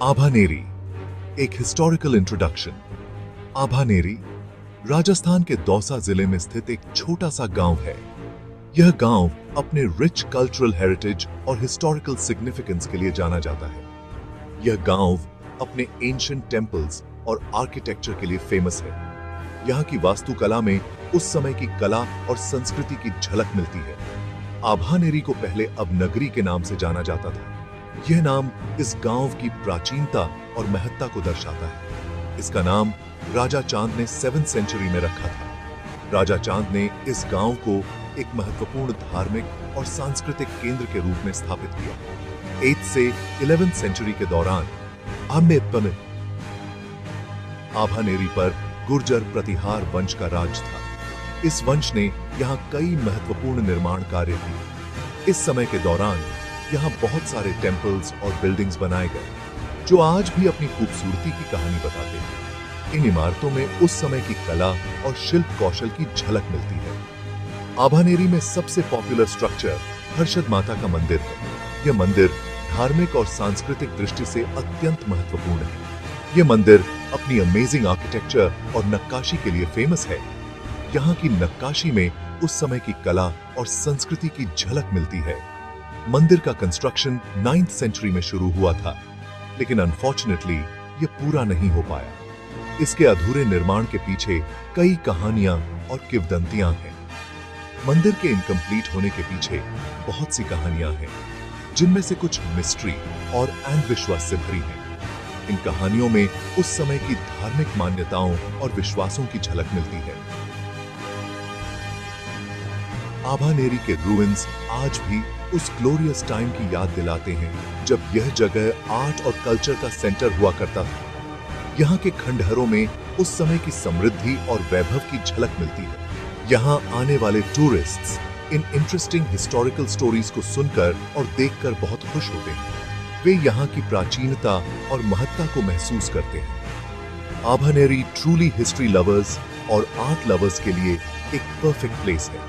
आभानेरी, एक historical introduction. Abhaneri Rajasthan के दौसा जिले में स्थित एक छोटा सा गांव है। यह गांव अपने रिच कल्चरल हेरिटेज और हिस्टोरिकल सिग्निफिकेंस के लिए जाना जाता है। यह गांव अपने एंशिएंट टेम्पल्स और आर्किटेक्चर के लिए फेमस है। यहाँ की वास्तुकला में उस समय की कला और संस्कृति की झलक मिलती है। आभानेरी को पहले अबनगरी के नाम से जाना जाता था। यह नाम इस गांव की प्राचीनता और महत्ता को दर्शाता है। इसका नाम राजा चांद ने 7वीं सेंचुरी में रखा था। राजा चांद ने इस गांव को एक महत्वपूर्ण धार्मिक और सांस्कृतिक केंद्र के रूप में स्थापित किया। 8th से 11th सेंचुरी के दौरान आभानेरी पर गुर्जर प्रतिहार वंश का राज था। इस वंश ने यहाँ कई महत्वपूर्ण निर्माण कार्य किए। इस समय के दौरान यहाँ बहुत सारे टेम्पल्स और बिल्डिंग्स बनाए गए, जो आज भी अपनी खूबसूरती की कहानी बताते हैं। इन इमारतों में उस समय की कला और शिल्प कौशल की झलक मिलती है। आभानेरी में सबसे पॉपुलर स्ट्रक्चर हर्षद माता का मंदिर है। यह मंदिर धार्मिक और सांस्कृतिक दृष्टि से अत्यंत महत्वपूर्ण है। यह मंदिर अपनी अमेजिंग आर्किटेक्चर और नक्काशी के लिए फेमस है। यहाँ की नक्काशी में उस समय की कला और संस्कृति की झलक मिलती है। मंदिर का कंस्ट्रक्शन 9th सेंचुरी में शुरू हुआ था, लेकिन अनफॉर्चुनेटली यह पूरा नहीं हो पाया। इसके अधूरे निर्माण के पीछे कई कहानियां और किंवदंतियां हैं। मंदिर के इनकम्प्लीट होने के पीछे बहुत सी कहानियां हैं, जिनमें से कुछ मिस्ट्री और अंधविश्वास से भरी हैं। इन कहानियों में उस समय की धार्मिक मान्यताओं और विश्वासों की झलक मिलती है। आभानेरी के रूइंस आज भी उस ग्लोरियस टाइम की याद दिलाते हैं, जब यह जगह आर्ट और कल्चर का सेंटर हुआ करता था। यहाँ के खंडहरों में उस समय की समृद्धि और वैभव की झलक मिलती है। यहाँ आने वाले tourists in interesting historical stories को सुनकर और देखकर बहुत खुश होते हैं। वे यहाँ की प्राचीनता और महत्ता को महसूस करते हैं। आभानेरी ट्रूली हिस्ट्री लवर्स और आर्ट लवर्स के लिए एक परफेक्ट प्लेस है।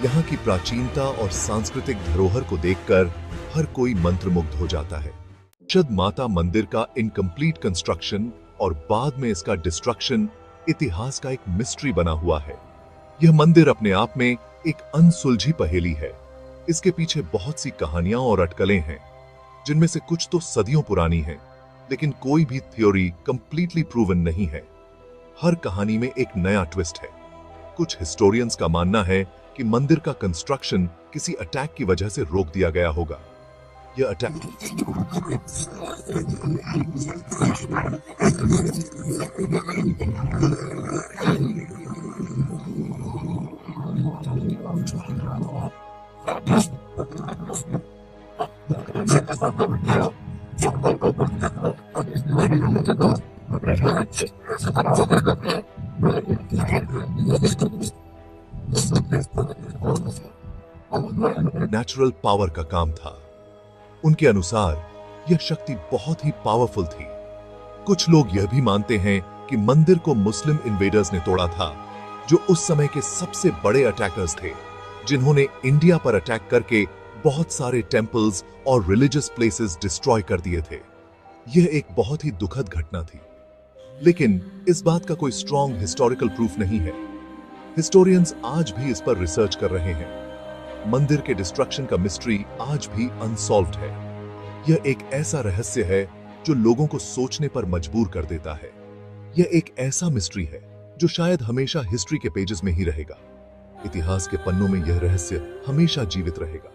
यहाँ की प्राचीनता और सांस्कृतिक धरोहर को देखकर हर कोई मंत्रमुग्ध हो जाता है। हर्षद माता मंदिर का इनकम्प्लीट कंस्ट्रक्शन और बाद में इसका डिस्ट्रक्शन इतिहास का एक मिस्ट्री बना हुआ है। यह मंदिर अपने आप में एक अनसुलझी पहेली है। इसके पीछे बहुत सी कहानियां और अटकलें हैं, जिनमें से कुछ तो सदियों पुरानी हैं, लेकिन कोई भी थ्योरी कंप्लीटली प्रूवन नहीं है। हर कहानी में एक नया ट्विस्ट है। कुछ हिस्टोरियंस का मानना है कि मंदिर का कंस्ट्रक्शन किसी अटैक की वजह से रोक दिया गया होगा। यह अटैक नेचुरल पावर का काम था। उनके अनुसार यह शक्ति बहुत ही पावरफुल थी। कुछ लोग यह भी मानते हैं कि मंदिर को मुस्लिम इन्वेडर्स ने तोड़ा था, जो उस समय के सबसे बड़े अटैकर्स थे, जिन्होंने इंडिया पर अटैक करके बहुत सारे टेम्पल्स और रिलीजियस प्लेसेस डिस्ट्रॉय कर दिए थे। यह एक बहुत ही दुखद घटना थी, लेकिन इस बात का कोई स्ट्रॉन्ग हिस्टोरिकल प्रूफ नहीं है। हिस्टोरियंस आज भी इस पर रिसर्च कर रहे हैं। मंदिर के डिस्ट्रक्शन का मिस्ट्री आज भी अनसॉल्व्ड है। यह एक ऐसा रहस्य है जो लोगों को सोचने पर मजबूर कर देता है। यह एक ऐसा मिस्ट्री है जो शायद हमेशा हिस्ट्री के पेजेस में ही रहेगा। इतिहास के पन्नों में यह रहस्य हमेशा जीवित रहेगा।